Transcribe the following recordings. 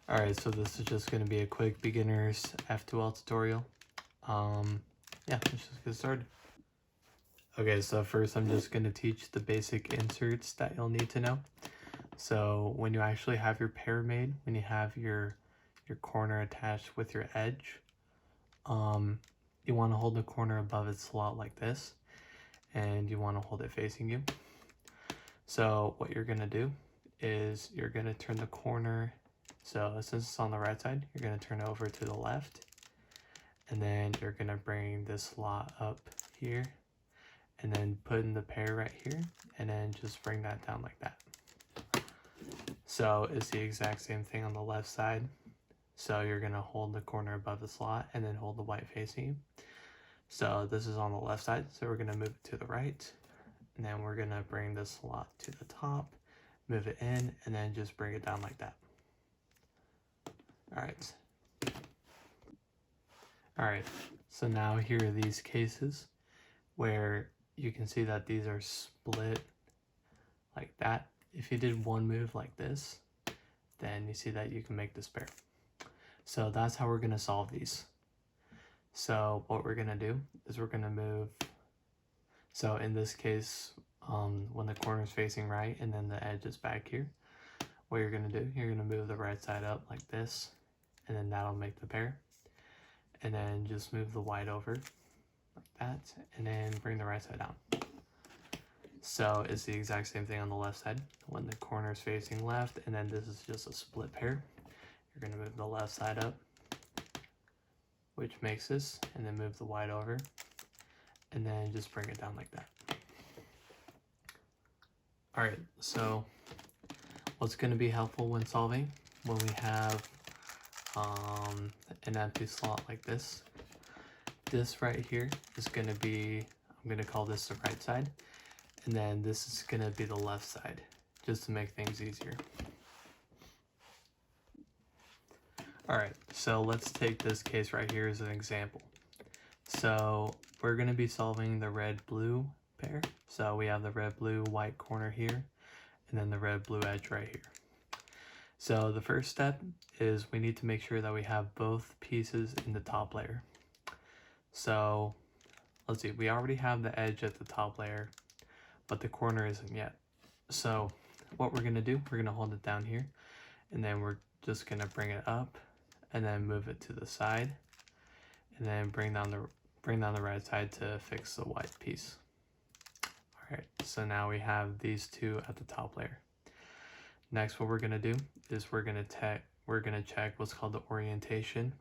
Alright, so this is just going to be a quick beginner's F2L tutorial. Yeah, let's just get started. Okay, so first I'm just going to teach the basic inserts that you'll need to know. So when you actually have your pair made, when you have your corner attached with your edge, you want to hold the corner above its slot like this, and you want to hold it facing you. So what you're going to do is you're going to turn the corner. So since it's on the right side, you're going to turn it over to the left, and then you're going to bring this slot up here, and then put in the pair right here, and then just bring that down like that. So it's the exact same thing on the left side. So you're going to hold the corner above the slot and then hold the white facing you. So this is on the left side, so we're going to move it to the right, and then we're going to bring the slot to the top, move it in, and then just bring it down like that. Alright, so now here are these cases where you can see that these are split like that. If you did one move like this, then you see that you can make this pair. So that's how we're going to solve these. So what we're going to do is we're going to move, so in this case, when the corner is facing right and then the edge is back here, what you're going to do, you're going to move the right side up like this, and then that'll make the pair. And then just move the white over like that, and then bring the right side down. So it's the exact same thing on the left side. When the corner is facing left, and then this is just a split pair, you're going to move the left side up, which makes this, and then move the white over, and then just bring it down like that. Alright, so what's going to be helpful when solving, when we have an empty slot like this right here is going to be, I'm going to call this the right side, and then this is going to be the left side, just to make things easier. Alright, so let's take this case right here as an example. So we're going to be solving the red-blue pair. So we have the red-blue-white corner here, and then the red-blue edge right here. So the first step is we need to make sure that we have both pieces in the top layer. So let's see, we already have the edge at the top layer, but the corner isn't yet. So what we're going to do, we're going to hold it down here, and then we're just going to bring it up, and then move it to the side, and then bring down the right side to fix the white piece. Alright, so now we have these two at the top layer. Next, what we're going to do is we're going to check what's called the orientation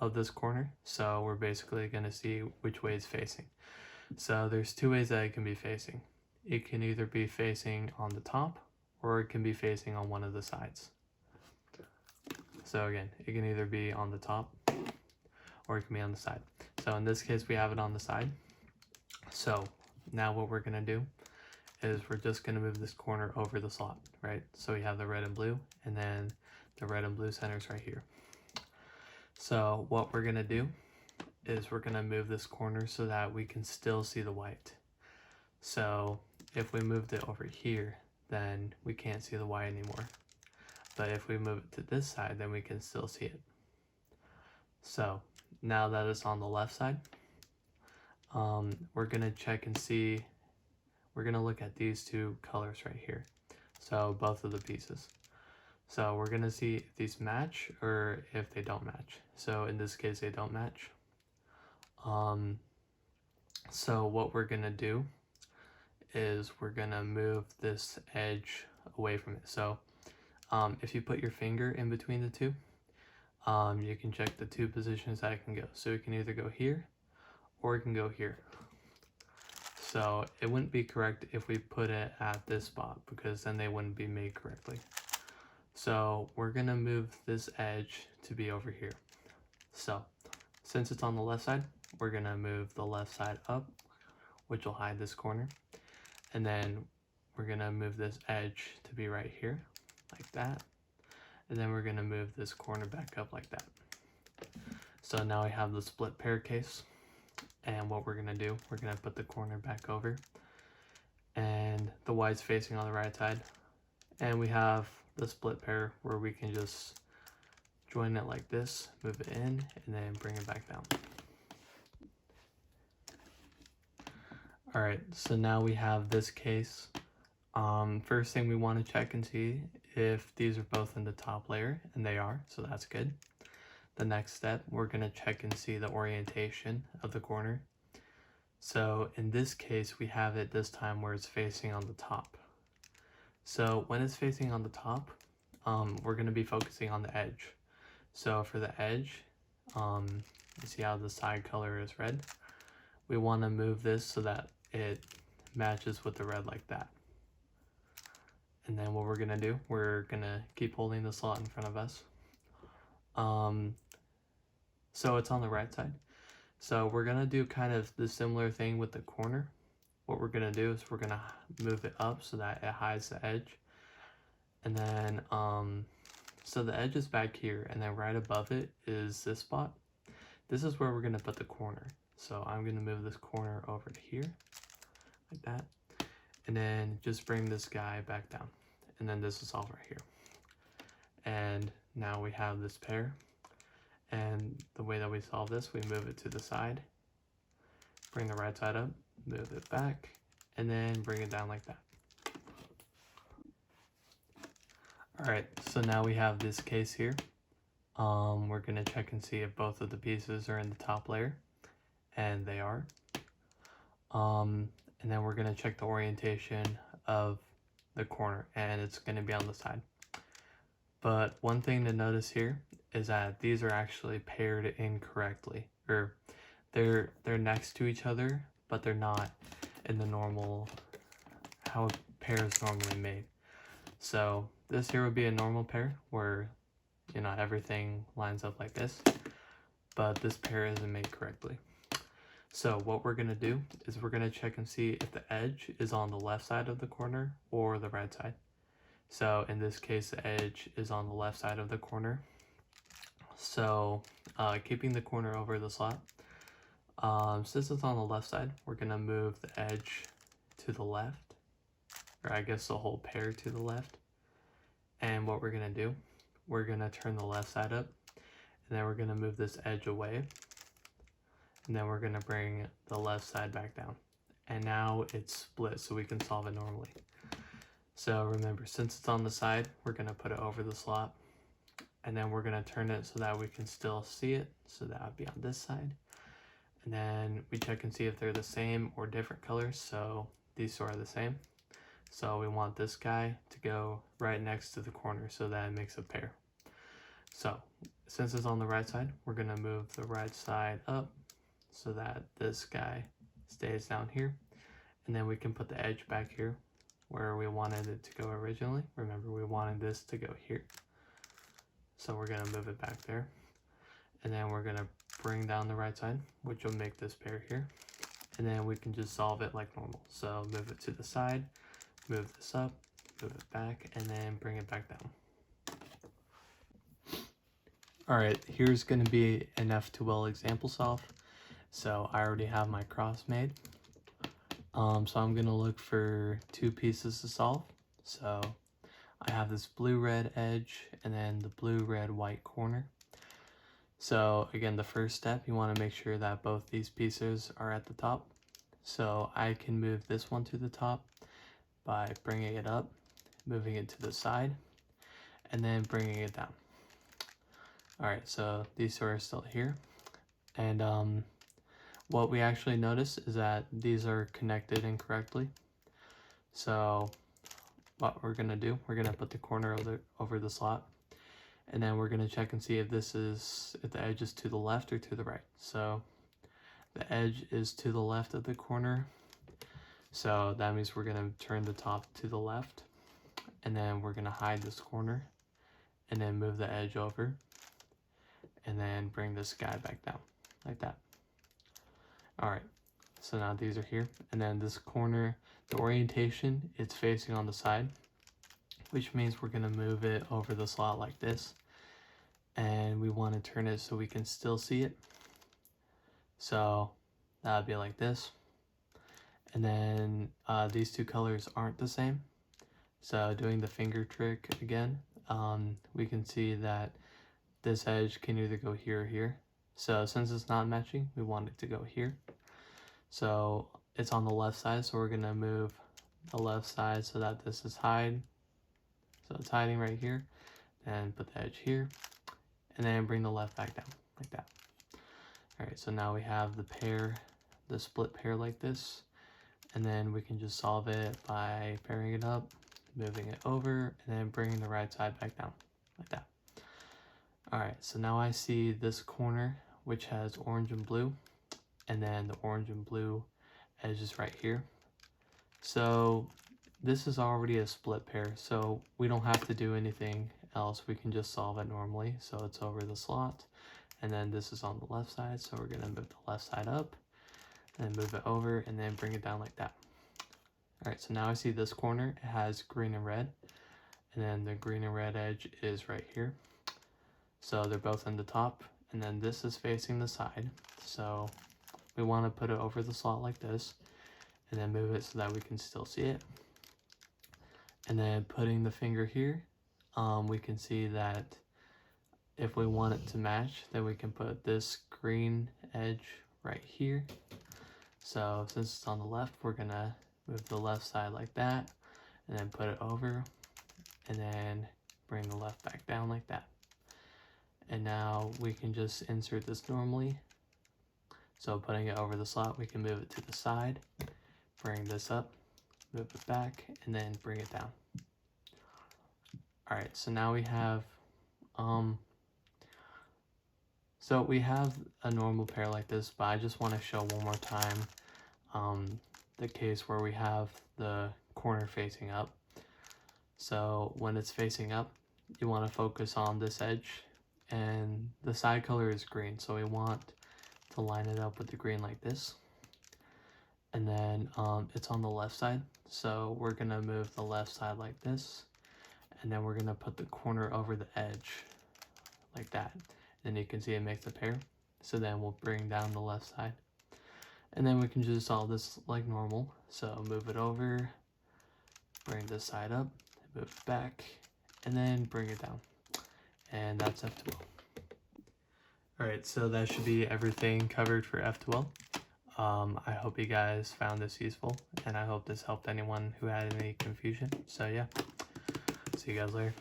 of this corner. So we're basically going to see which way it's facing. So there's two ways that it can be facing. It can either be facing on the top, or it can be facing on one of the sides. So again, it can either be on the top, or it can be on the side. So in this case, we have it on the side. So now what we're going to do is we're just going to move this corner over the slot, right? So we have the red and blue, and then the red and blue centers right here. So what we're going to do is we're going to move this corner so that we can still see the white. So if we moved it over here, then we can't see the white anymore. But if we move it to this side, then we can still see it. So now that it's on the left side, we're going to check and see, we're going to look at these two colors right here. So both of the pieces. So we're going to see if these match or if they don't match. So in this case, they don't match. So what we're going to do is we're going to move this edge away from it. So if you put your finger in between the two, you can check the two positions that it can go. So it can either go here or it can go here. So it wouldn't be correct if we put it at this spot, because then they wouldn't be made correctly. So we're going to move this edge to be over here. So since it's on the left side, we're going to move the left side up, which will hide this corner. And then we're going to move this edge to be right here, like that. And then we're going to move this corner back up like that. So now we have the split pair case. And what we're going to do, we're going to put the corner back over, and the white's facing on the right side, and we have the split pair where we can just join it like this, move it in, and then bring it back down. All right, so now we have this case. First thing we want to check and see if these are both in the top layer, and they are, so that's good. The next step, we're going to check and see the orientation of the corner. So in this case, we have it this time where it's facing on the top. So when it's facing on the top, we're going to be focusing on the edge. So for the edge, you see how the side color is red? We want to move this so that it matches with the red like that. And then what we're going to do, we're going to keep holding the slot in front of us. So it's on the right side. So we're going to do kind of the similar thing with the corner. What we're going to do is we're going to move it up so that it hides the edge. And then, so the edge is back here, and then right above it is this spot. This is where we're going to put the corner. So I'm going to move this corner over to here, like that. And then just bring this guy back down. And then this is all right here. And now we have this pair. And the way that we solve this, we move it to the side, bring the right side up, move it back, and then bring it down like that. All right, so now we have this case here. We're gonna check and see if both of the pieces are in the top layer, and they are. And then we're gonna check the orientation of the corner, and it's gonna be on the side. But one thing to notice here is that these are actually paired incorrectly, or they're next to each other, but they're not in the normal, how a pair is normally made. So this here would be a normal pair where, you know, everything lines up like this, but this pair isn't made correctly. So what we're gonna do is we're gonna check and see if the edge is on the left side of the corner or the right side. So in this case, the edge is on the left side of the corner. So keeping the corner over the slot, since it's on the left side, we're gonna move the edge to the left, or I guess the whole pair to the left. And what we're gonna do, we're gonna turn the left side up, and then we're gonna move this edge away, and then we're gonna bring the left side back down. And now it's split, so we can solve it normally. So remember, since it's on the side, we're gonna put it over the slot, and then we're gonna turn it so that we can still see it. So that would be on this side. And then we check and see if they're the same or different colors. So these two are the same. So we want this guy to go right next to the corner so that it makes a pair. So since it's on the right side, we're gonna move the right side up so that this guy stays down here. And then we can put the edge back here where we wanted it to go originally. Remember, we wanted this to go here. So we're gonna move it back there. And then we're gonna bring down the right side, which will make this pair here. And then we can just solve it like normal. So move it to the side, move this up, move it back, and then bring it back down. All right, here's gonna be an F2L example solve. So I already have my cross made. So I'm gonna look for two pieces to solve. So I have this blue-red edge and then the blue-red-white corner. So again, the first step, you want to make sure that both these pieces are at the top. So I can move this one to the top by bringing it up, moving it to the side, and then bringing it down. All right, so these two are still here. And what we actually notice is that these are connected incorrectly. So what we're gonna do, we're gonna put the corner over the slot, and then we're gonna check and see if the edge is to the left or to the right. So the edge is to the left of the corner, so that means we're gonna turn the top to the left, and then we're gonna hide this corner, and then move the edge over, and then bring this guy back down, like that. All right, so now these are here, and then this corner, the orientation, it's facing on the side, which means we're gonna move it over the slot like this, and we want to turn it so we can still see it. So that would be like this. And then these two colors aren't the same. So doing the finger trick again, we can see that this edge can either go here or here. So since it's not matching, we want it to go here. So it's on the left side, so we're gonna move the left side so that this is hide. So it's hiding right here, and put the edge here, and then bring the left back down, like that. All right, so now we have the pair, the split pair like this, and then we can just solve it by pairing it up, moving it over, and then bringing the right side back down, like that. All right, so now I see this corner, which has orange and blue, and then the orange and blue edges right here. So this is already a split pair, so we don't have to do anything else. We can just solve it normally. So it's over the slot, and then this is on the left side, so we're gonna move the left side up, and move it over, and then bring it down like that. All right, so now I see this corner, it has green and red, and then the green and red edge is right here. So they're both on the top, and then this is facing the side. So we want to put it over the slot like this, and then move it so that we can still see it. And then putting the finger here, we can see that if we want it to match, then we can put this green edge right here. So since it's on the left, we're gonna move the left side like that, and then put it over, and then bring the left back down like that. And now we can just insert this normally. So putting it over the slot, we can move it to the side, bring this up, move it back, and then bring it down. All right, so now we have, so we have a normal pair like this, but I just want to show one more time the case where we have the corner facing up. So when it's facing up, you want to focus on this edge, and the side color is green, so we want to line it up with the green like this. And then it's on the left side, so we're gonna move the left side like this, and then we're gonna put the corner over the edge like that. And you can see it makes a pair. So then we'll bring down the left side, and then we can just solve this like normal. So move it over, bring this side up, move it back, and then bring it down. And that's F2L. All right, so that should be everything covered for F2L. I hope you guys found this useful, and I hope this helped anyone who had any confusion. So yeah, see you guys later.